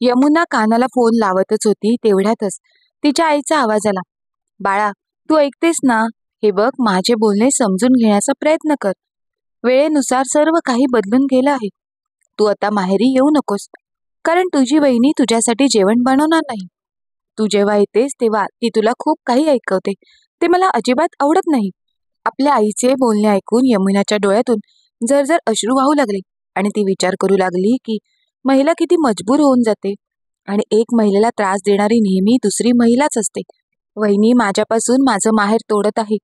यमुना कानाला फोन लावतच होती तेवढ्यातच तिच्या आईचा आवाज आला. बाळा, तू ऐकतेस ना? हे बघ, माझे बोलणे समजून घेण्याचा प्रयत्न कर. वेळेनुसार सर्व काही बदलून गेलं आहे. तू आता माहेरी येऊ नकोस, कारण तुझी वहिनी तुझ्यासाठी जेवण बनवणार नाही. तू जेव्हा येतेस तेव्हा ती तुला खूप काही ऐकवते, ते मला अजिबात आवडत नाही. आपल्या आईचे बोलणे ऐकून यमुनाच्या डोळ्यातून जर अश्रू वाहू लागले आणि ती विचार करू लागली की महिला किती मजबूर होऊन जाते आणि एक महिलेला त्रास देणारी नेहमी दुसरी महिलाच असते. वहिनी माझ्यापासून माझं माहेर तोडत आहे,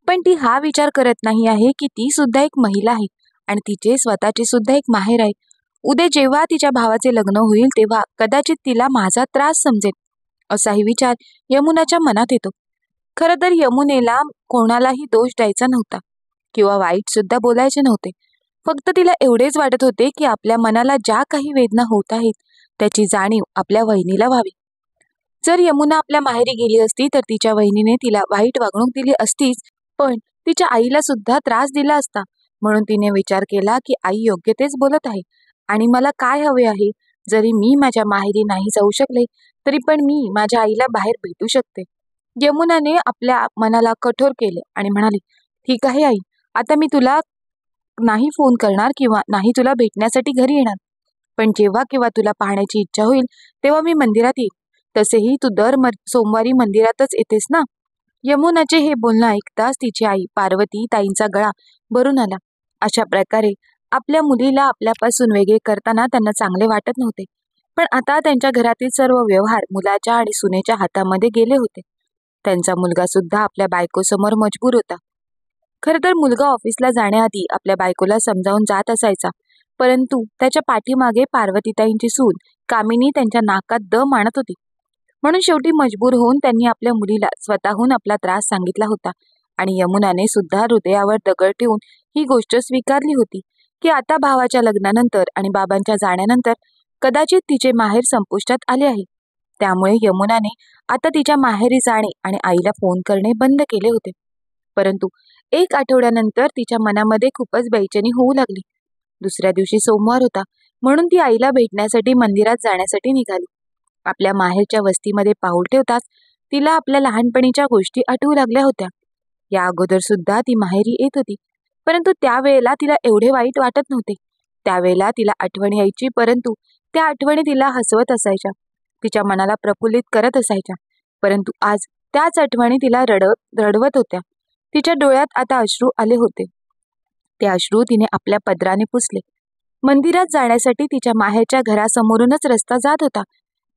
पण ती हा विचार करत नाही आहे की ती सुद्धा एक महिला आहे आणि तिचे स्वतःचे सुद्धा एक माहेर आहे. उद्या जेव्हा तिच्या भावाचे लग्न होईल तेव्हा कदाचित तिला माझा त्रास समजेल, असाही विचार यमुनाच्या मनात येतो. खरं तर यमुनेला कोणालाही दोष द्यायचा नव्हता किंवा वाईट सुद्धा बोलायचे नव्हते. फक्त तिला एवढेच वाटत होते की आपल्या मनाला ज्या काही वेदना होत आहेत त्याची जाणीव आपल्या वहिनीला व्हावी. जर यमुना आपल्या माहेरी गेली असती तर तिच्या वहिनीने तिला वाईट वागणूक दिली असतीच, पण तिच्या आईला सुद्धा त्रास दिला असता. म्हणून तिने विचार केला की आई योग्य तेच बोलत आहे आणि मला काय हवे आहे. जरी मी माझ्या माहेरी नाही जाऊ शकले तरी पण मी माझ्या आईला बाहेर भेटू शकते. यमुनाने आपल्या मनाला कठोर केले आणि म्हणाली, ठीक आहे आई, आता मी तुला नाही फोन करणार किंवा नाही तुला भेटण्यासाठी घरी येणार, पण जेव्हा केव्हा तुला पाहण्याची इच्छा होईल तेव्हा मी मंदिरात येईल. तसेही तू सोमवारी मंदिरातच येतेस ना? यमुनाचे हे बोलणं ऐकताच तिची आई पार्वती ताईंचा गळा भरून आला. अशा प्रकारे आपल्या मुलीला आपल्यापासून वेगळे करताना त्यांना चांगले वाटत नव्हते, पण आता त्यांच्या घरातील सर्व व्यवहार मुलाच्या आणि सुनेच्या हातामध्ये गेले होते. त्यांचा मुलगा सुद्धा आपल्या बायकोसमोर मजबूर होता. खरं तर मुलगा ऑफिसला जाण्याआधी आपल्या बायकोला समजावून जात असायचा, परंतु त्याच्या पाठीमागे पार्वतीताईंची सून कामिनी त्यांच्या नाकात दम आणत होती. म्हणून शेवटी मजबूर होऊन त्यांनी आपल्या मुलीला स्वतःहून आपला त्रास सांगितला होता आणि यमुनाने सुद्धा हृदयावर दगड ठेवून ही गोष्ट स्वीकारली होती की आता भावाच्या लग्नानंतर आणि बाबांच्या जाण्यानंतर कदाचित तिचे माहेर संपुष्टात आले आहे. त्यामुळे यमुनाने आता तिच्या माहेरी जाणे आणि आईला फोन करणे बंद केले होते. परंतु एक आठवड्यानंतर तिच्या मनामध्ये खूपच बेचैनी होऊ लागली. दुसऱ्या दिवशी सोमवार होता, म्हणून ती आईला भेटण्यासाठी मंदिरात जाण्यासाठी निघाली. आपल्या माहेरच्या वस्तीमध्ये पाऊल ठेवताच तिला आपल्या लहानपणीच्या गोष्टी आठवू लागल्या होत्या. या अगोदर सुद्धा ती माहेरी येत होती, परंतु त्यावेळेला तिला एवढे वाईट वाटत नव्हते. त्यावेळेला तिला आठवण यायची, परंतु त्या आठवणी तिला हसवत असायच्या, तिच्या मनाला प्रफुल्लित करत असायच्या. परंतु आज त्याच आठवणी तिला रडवत होत्या. तिच्या डोळ्यात आता अश्रू आले होते. ते अश्रू तिने आपल्या पदराने पुसले. मंदिरात जाण्यासाठी तिच्या माहेरच्या घरासमोरूनच रस्ता जात होता.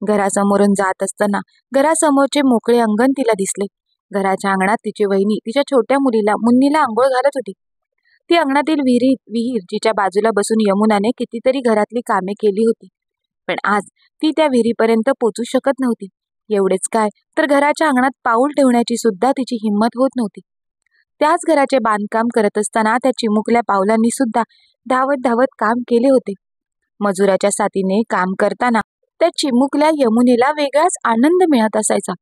घरासमोरून जात असताना घरासमोरचे मोकळे अंगण तिला दिसले. घराच्या अंगणात तिची वहिनी तिच्या छोट्या मुन्नीला आंघोळ घालत होती. ती अंगणातील विहीर जिच्या बाजूला बसून यमुनाने कितीतरी घरातली कामे केली होती, पण आज ती त्या विहिरीपर्यंत पोचू शकत नव्हती. एवढेच काय, तर घराच्या अंगणात पाऊल ठेवण्याची सुद्धा तिची हिंमत होत नव्हती. त्याच घराचे बांधकाम करत असताना त्या चिमुकल्या पावलांनी सुद्धा धावत धावत काम केले होते. मजुराच्या साथीने काम करताना त्या चिमुकल्या यमुनेला वेगळाच आनंद मिळत असायचा.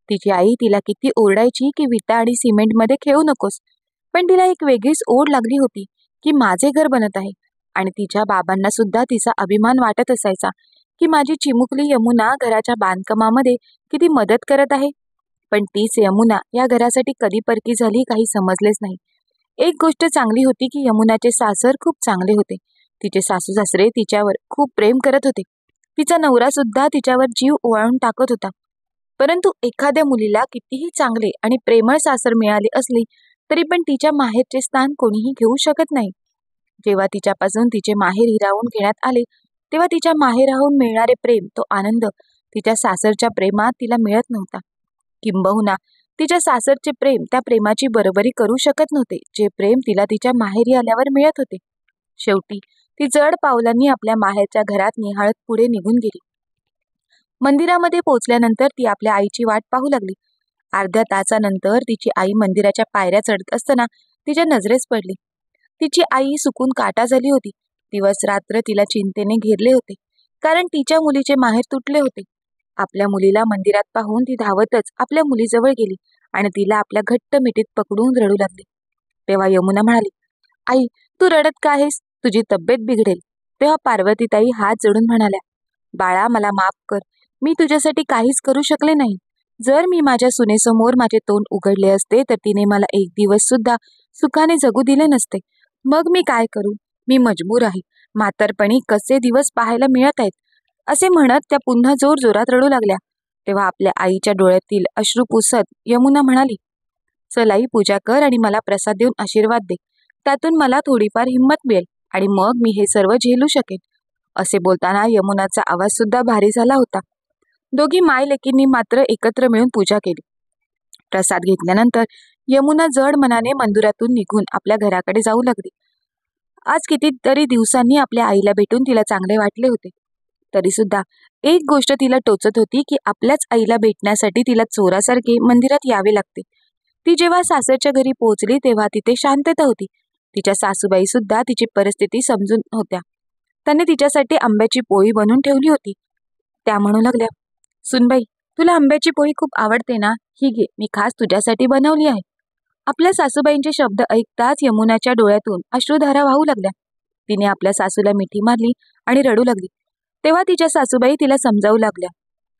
तिची आई तिला किती ओरडायची की विटा आणि सिमेंटमध्ये खेळू नकोस, पण तिला एक वेगळीच ओढ लागली होती की माझे घर बनत आहे. आणि तिच्या बाबांना सुद्धा तिचा अभिमान वाटत असायचा की माझी चिमुकली यमुना घराच्या बांधकामामध्ये किती मदत करत आहे. पण तीच यमुना या घरासाठी कधी परकी झाली काही समजलेच नाही. एक गोष्ट चांगली होती की यमुनाचे सासर खूप चांगले होते. तिचे सासू सासरे तिच्यावर खूप प्रेम करत होते. तिचा नवरा सुद्धा तिच्यावर जीव ओवाळून टाकत होता. परंतु एखाद्या मुलीला कितीही चांगले आणि प्रेमळ सासर मिळाले असले तरी पण तिच्या माहेरचे स्थान कोणीही घेऊ शकत नाही. जेव्हा तिच्यापासून तिचे माहेर हिरावून घेण्यात आले तेव्हा तिच्या माहेराहून मिळणारे प्रेम, तो आनंद तिच्या सासरच्या प्रेमात तिला मिळत नव्हता. किंबहुना तिच्या सासरचे प्रेम त्या प्रेमाची बरोबरी करू शकत नव्हते, जे प्रेम तिला तिच्या माहेरी आल्यावर मिळत होते. शेवटी ती जड पावलांनी आपल्या माहेरच्या घरात निहाळत पुढे निघून गेली. मंदिरामध्ये पोहोचल्यानंतर ती आपल्या आईची वाट पाहू लागली. अर्ध्या तासानंतर तिची आई मंदिराच्या पायऱ्या चढत असताना तिच्या नजरेस पडली. तिची आई सुकून काटा झाली होती. दिवस रात्र तिला चिंतेने घेरले होते, कारण तिच्या मुलीचे माहेर तुटले होते. आपल्या मुलीला मंदिरात पाहून ती धावतच आपल्या मुलीजवळ गेली आणि तिला आपल्या घट्ट मिठीत पकडून रडू लागली. तेव्हा यमुना म्हणाली, आई, तू रडत का आहेस? तुझी तब्येत बिघडेल. तेव्हा पार्वतीताई हात जोडून म्हणाल्या, बाळा, मला माफ कर. मी तुझ्यासाठी काहीच करू शकले नाही. जर मी माझ्या सुनेसमोर माझे तोंड उघडले असते तर तिने मला एक दिवस सुद्धा सुखाने जगू दिले नसते. मग मी काय करू? मी मजबूर आहे. म्हातारपणी कसे दिवस पाहायला मिळत आहेत. असे म्हणत त्या पुन्हा जोरजोरात रडू लागल्या. तेव्हा आपल्या आईच्या डोळ्यातील अश्रू पुसत यमुना म्हणाली, चल आई, पूजा कर आणि मला प्रसाद देऊन आशीर्वाद दे. त्यातून मला थोडीफार हिंमत मिळेल आणि मग मी हे सर्व झेलू शकेन. असे बोलताना यमुनाचा आवाज सुद्धा भारी झाला होता. दोघी माय लेकींनी मात्र एकत्र मिळून पूजा केली. प्रसाद घेतल्यानंतर यमुना जड मनाने मंदिरातून निघून आपल्या घराकडे जाऊ लागली. आज कितीतरी दिवसांनी आपल्या आईला भेटून तिला चांगले वाटले होते. तरी सुद्धा एक गोष्ट तिला टोचत होती की आपल्याच आईला भेटण्यासाठी तिला चोरासारखे मंदिरात यावे लागते. ती जेव्हा सासरच्या घरी पोहोचली तेव्हा तिथे शांतता होती. तिच्या सासूबाई सुद्धा तिची परिस्थिती समजून होत्या. त्यांनी तिच्यासाठी आंब्याची पोळी बनवून ठेवली होती. त्या म्हणू लागल्या, सुनबाई, तुला आंब्याची पोळी खूप आवडते ना? ही घे, मी खास तुझ्यासाठी बनवली आहे. आपल्या सासूबाईंचे शब्द ऐकताच यमुनाच्या डोळ्यातून अश्रुधारा वाहू लागल्या. तिने आपल्या सासूला मिठी मारली आणि रडू लागली. तेव्हा तिच्या सासूबाई तिला समजावू लागल्या,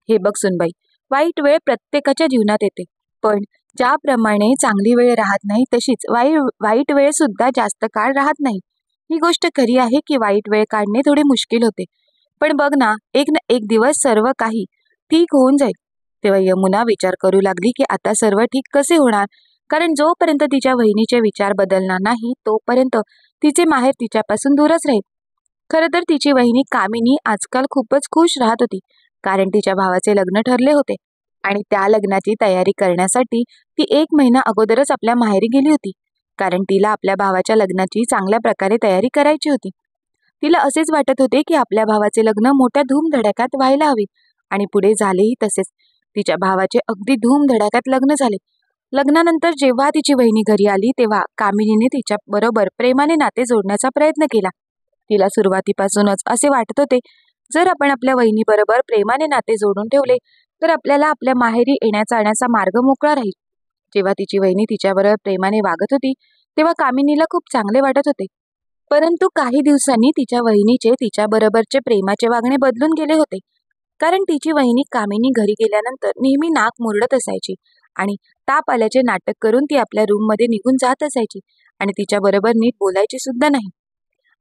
हे बघ सुनबाई, वाईट वेळ प्रत्येकाच्या जीवनात येते, पण ज्याप्रमाणे चांगली वेळ राहत नाही तशीच वाईट वेळ सुद्धा जास्त काळ राहत नाही. ही गोष्ट खरी आहे की वाईट वेळ काढणे थोडे मुश्किल होते, पण बघ ना एक दिवस सर्व काही ठीक होऊन जाईल. तेव्हा यमुना विचार करू लागली की आता सर्व ठीक कसे होणार, कारण जोपर्यंत तिच्या वहिनीचे विचार बदलणार नाही तोपर्यंत तिचे माहेर तिच्यापासून दूरच राहील. खरं तर तिची वहिनी कामिनी आजकाल खूपच खुश राहत होती, कारण तिच्या भावाचे लग्न ठरले होते आणि त्या लग्नाची तयारी करण्यासाठी ती 1 महिना अगोदरच आपल्या माहेरी गेली होती, कारण तिला आपल्या भावाच्या लग्नाची चांगल्या प्रकारे तयारी करायची होती. तिला असेच वाटत होते की आपल्या भावाचे लग्न मोठ्या धूमधडाक्यात व्हायला हवे आणि पुढे झालेही तसेच. तिच्या भावाचे अगदी धूमधडाक्यात लग्न झाले. लग्नानंतर जेव्हा तिची वहिनी घरी आली तेव्हा कामिनीने तिच्या बरोबर प्रेमाने नाते जोडण्याचा प्रयत्न केला. तिला सुरुवातीपासूनच असे वाटत होते, जर आपण आपल्या वहिनी बरोबर प्रेमाने नाते जोडून ठेवले तर आपल्याला आपल्या माहेरी येण्याचा मार्ग मोकळा राहील. जेव्हा तिची वहिनी तिच्याबरोबर प्रेमाने वागत होती तेव्हा कामिनीला खूप चांगले वाटत होते. परंतु काही दिवसांनी तिच्या वहिनीचे तिच्याबरोबरचे प्रेमाचे वागणे बदलून गेले होते, कारण तिची वहिनी कामिनी घरी गेल्यानंतर नेहमी नाक मुरडत असायची आणि ताप आल्याचे नाटक करून ती आपल्या रूममध्ये निघून जात असायची आणि तिच्याबरोबर नीट बोलायची सुद्धा नाही.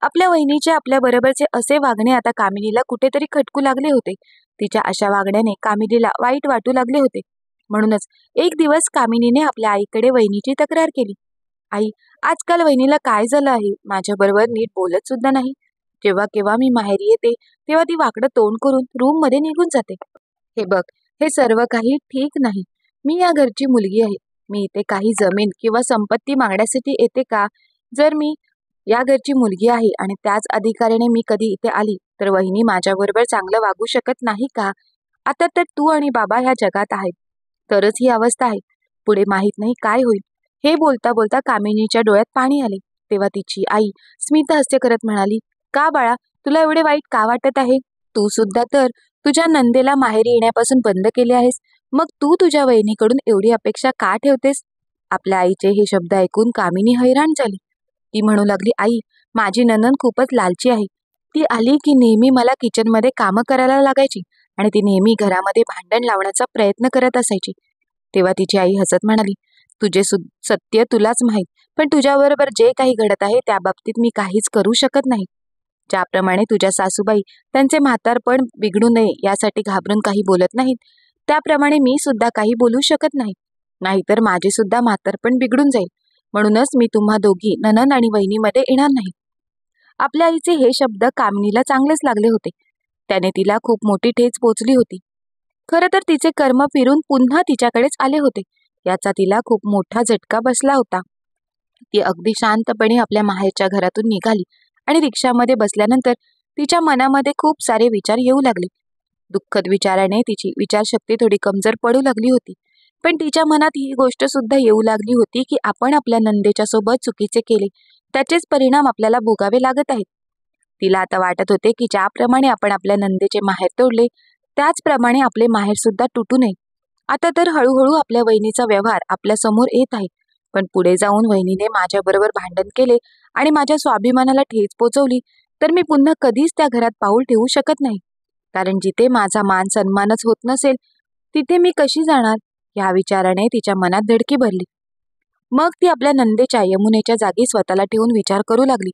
आपल्या वहिनीचे आपल्या बरोबरचे असे वागणे आता कामिनीला कुठेतरी खटकू लागले होते. तिच्या अशा वागण्याने कामिनीला वाईट वाटू लागले होते. म्हणूनच एक दिवस कामिनीने आपल्या आईकडे वहिनीची तक्रार केली. आई, आजकाल वहिनीला काय झालं आहे? माझ्याबरोबर नीट बोलत सुद्धा नाही. जेव्हा केव्हा मी माहेरी येते तेव्हा ती वाकडं तोंड करून रूम मध्ये निघून जाते. हे बघ, हे सर्व काही ठीक नाही. मी या घरची मुलगी आहे. मी इथे काही जमीन किंवा संपत्ती मागण्यासाठी येते का? जर मी या घरची मुलगी आहे आणि त्याच अधिकाराने मी कधी इथे आली तर वहिनी माझ्याबरोबर चांगलं वागू शकत नाही का? आता तर तू आणि बाबा ह्या जगात आहेत तरच ही अवस्था आहे. पुढे माहित नाही काय होईल. हे बोलता बोलता कामिनीच्या डोळ्यात पाणी आले. तेव्हा तिची आई स्मित हास्य करत म्हणाली, का बाळा, तुला एवढे वाईट का वाटत आहे? तू सुद्धा तर तुझ्या नंदेला माहेरी येण्यापासून बंद केले आहेस. मग तू तुझ्या वहिनीकडून एवढी अपेक्षा का ठेवतेस? आपल्या आईचे हे शब्द ऐकून कामिनी हैराण झाली. ती म्हणू लागली, आई, माझी नणंद खूपच लालची आहे. ती आली की नेहमी मला किचनमध्ये कामं करायला लागायची आणि ती नेहमी घरामध्ये भांडण लावण्याचा प्रयत्न करत असायची. तेव्हा तिची आई हसत म्हणाली, तुझे सत्य तुलाच माहीत, पण तुझ्याबरोबर जे काही घडत आहे त्या बाबतीत मी काहीच करू शकत नाही. ज्याप्रमाणे तुझ्या सासूबाई त्यांचे म्हातारपण बिघडू नये यासाठी घाबरून काही बोलत नाहीत, त्याप्रमाणे मी सुद्धा काही बोलू शकत नाही. नाहीतर माझे सुद्धा म्हातारपण बिघडून जाईल. म्हणूनच मी तुम्हा दोघी नणंद आणि वहिनीमध्ये येणार नाही. आपल्या आईचे हे शब्द कामिनीला चांगलेच लागले होते. त्याने तिला खूप मोठी ठेच पोचली होती. खरं तर तिचे कर्म फिरून पुन्हा तिच्याकडेच आले होते. याचा तिला खूप मोठा झटका बसला होता. ती अगदी शांतपणे आपल्या माहेरच्या घरातून निघाली आणि रिक्षामध्ये बसल्यानंतर तिच्या मनामध्ये खूप सारे विचार येऊ लागले. दुःखद विचाराने तिची विचारशक्ती थोडी कमजोर पडू लागली होती. पण तिच्या मनात ही गोष्ट सुद्धा येऊ लागली होती की आपण आपल्या नंदेच्या सोबत चुकीचे केले, त्याचेच परिणाम आपल्याला भोगावे लागत आहेत. तिला आता वाटत होते की ज्याप्रमाणे आपण आपल्या नंदेचे माहेर तोडले त्याचप्रमाणे आपले माहेर सुद्धा तुटू नये. आता तर हळूहळू आपल्या वहिनीचा व्यवहार आपल्या समोर येत आहे, पण पुढे जाऊन वहिनीने माझ्याबरोबर भांडण केले आणि माझ्या स्वाभिमानाला ठेच पोचवली तर मी पुन्हा कधीच त्या घरात पाऊल ठेवू शकत नाही. कारण जिथे माझा मान सन्मानच होत नसेल तिथे मी कशी जाणार, ह्या विचाराने तिच्या मनात धडकी भरली. मग ती आपल्या नंदेच्या यमुनेच्या जागी स्वतःला ठेवून विचार करू लागली.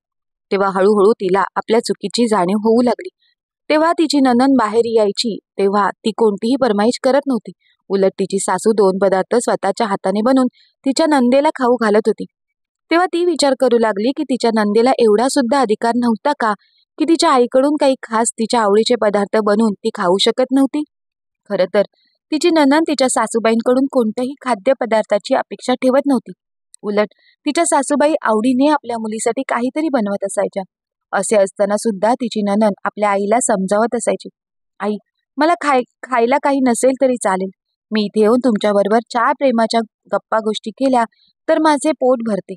तेव्हा हळूहळू तिला आपल्या चुकीची जाणीव होऊ लागली. तेव्हा तिची नणंद बाहेर यायची तेव्हा ती कोणतीही फरमाईश करत नव्हती. उलट तिची सासू 2 पदार्थ स्वतःच्या हाताने बनवून तिच्या नंदेला खाऊ घालत होती. तेव्हा ती विचार करू लागली की तिच्या नंदेला एवढा सुद्धा अधिकार नव्हता का की तिच्या आईकडून काही खास तिच्या आवडीचे पदार्थ बनवून ती खाऊ शकत नव्हती. खरं तर तिची नणंद तिच्या सासूबाईंकडून कोणत्याही खाद्यपदार्थाची अपेक्षा ठेवत नव्हती. उलट तिच्या सासूबाई आवडीने आपल्या मुलीसाठी काहीतरी बनवत असायच्या. असे असताना सुद्धा तिची नणंद आपल्या आईला समजावत असायची, आई, मला खायला काही नसेल तरी चालेल, मी इथे येऊन तुमच्याबरोबर 4 प्रेमाच्या गप्पा गोष्टी केल्या तर माझे पोट भरते.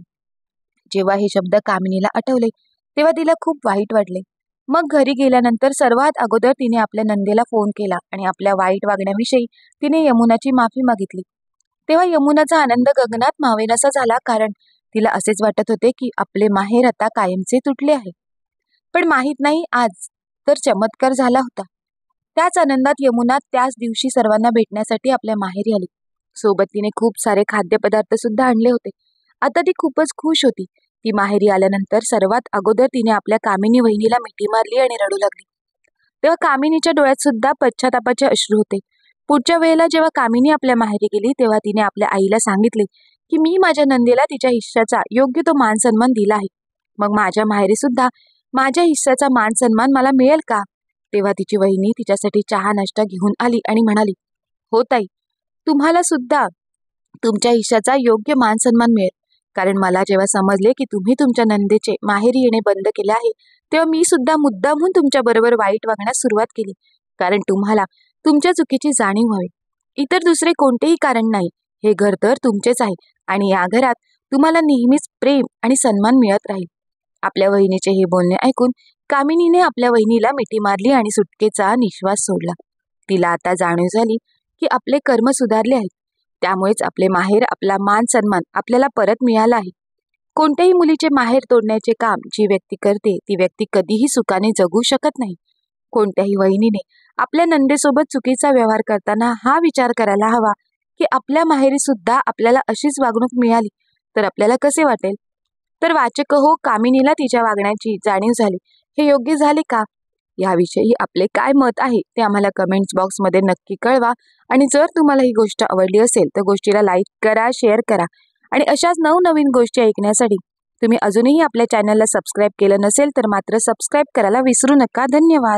जेव्हा हे शब्द कामिनीला आठवले तेव्हा तिला खूप वाईट वाटले. मग घरी गेल्यानंतर सर्वात अगोदर तिने आपल्या नंदेला फोन केला आणि आपल्या वाईट वागण्याविषयी तिने यमुनाची माफी मागितली. तेव्हा यमुनाचा आनंद गगनात मावेनासा झाला, कारण तिला असेच वाटत होते की आपले माहेर आता कायमचे तुटले आहे. पण माहीत नाही आज तर चमत्कार झाला होता. त्याच आनंदात यमुना त्याच दिवशी सर्वांना भेटण्यासाठी आपल्या माहेरी आली. सोबत तिने खूप सारे खाद्यपदार्थ सुद्धा आणले होते. आता ती खूपच खुश होती. ती माहेरी आल्यानंतर सर्वात अगोदर तिने आपल्या कामिनी वहिनीला मिठी मारली आणि रडू लागली. तेव्हा कामिनीच्या डोळ्यात सुद्धा पश्चातापाचे अश्रू होते. पुढच्या वेळेला जेव्हा कामिनी आपल्या माहेरी गेली तेव्हा तिने आपल्या आईला सांगितले की मी माझ्या नंदेला तिच्या हिश्श्याचा योग्य तो मान सन्मान दिला आहे. मग माझ्या माहेरी सुद्धा माझ्या हिस्साचा मान सन्मान मला मिळेल का? तेव्हा तिची वहिनी तिच्यासाठी चहा नाश्ता घेऊन आली आणि म्हणाली, हो ताई, तुम्हाला सुद्धा तुमच्या हिस्साचा योग्य मान सन्मान मिळेल. कारण मला जेव्हा समजले की तुम्ही तुमच्या नंदेचे माहेरी येणे बंद केले आहे तेव्हा मी सुद्धा मुद्दामहून तुमच्या बरोबर वाईट वागण्यास सुरुवात केली. कारण तुम्हाला तुमच्या चुकीची जाणीव व्हावी. इतर दुसरे कोणतेही कारण नाही. हे घर तर तुमचेच आहे आणि या घरात तुम्हाला नेहमीच प्रेम आणि सन्मान मिळत राहील. आपल्या वहिनीचे हे बोलणे ऐकून कामिनीने आपल्या वहिनीला मिठी मारली आणि सुटकेचा निश्वास सोडला. तिला आता जाणीव झाली की आपले कर्म सुधारले आहेत. त्यामुळेच आपले माहेर, आपला मान सन्मान आपल्याला परत मिळाला आहे. कोणत्याही मुलीचे माहेर तोडण्याचे काम जी व्यक्ती करते ती व्यक्ती कधीही सुखाने जगू शकत नाही. कोणत्याही वहिनीने आपल्या नंदेसोबत चुकीचा व्यवहार करताना हा विचार करायला हवा की आपल्या माहेरी सुद्धा आपल्याला अशीच वागणूक मिळाली तर आपल्याला कसे वाटेल. तर वाचक हो, कामिनीला तिच्या वागण्याची जाणीव झाली. हे योग्य झाले का? याविषयी आपले काय मत आहे ते आम्हाला कमेंट्स बॉक्समध्ये नक्की कळवा. आणि जर तुम्हाला ही गोष्ट आवडली असेल तर गोष्टीला लाईक करा, शेअर करा. आणि अशाच नवनवीन गोष्टी ऐकण्यासाठी तुम्ही अजूनही आपल्या चॅनलला सबस्क्राईब केलं नसेल तर मात्र सबस्क्राईब करायला विसरू नका. धन्यवाद.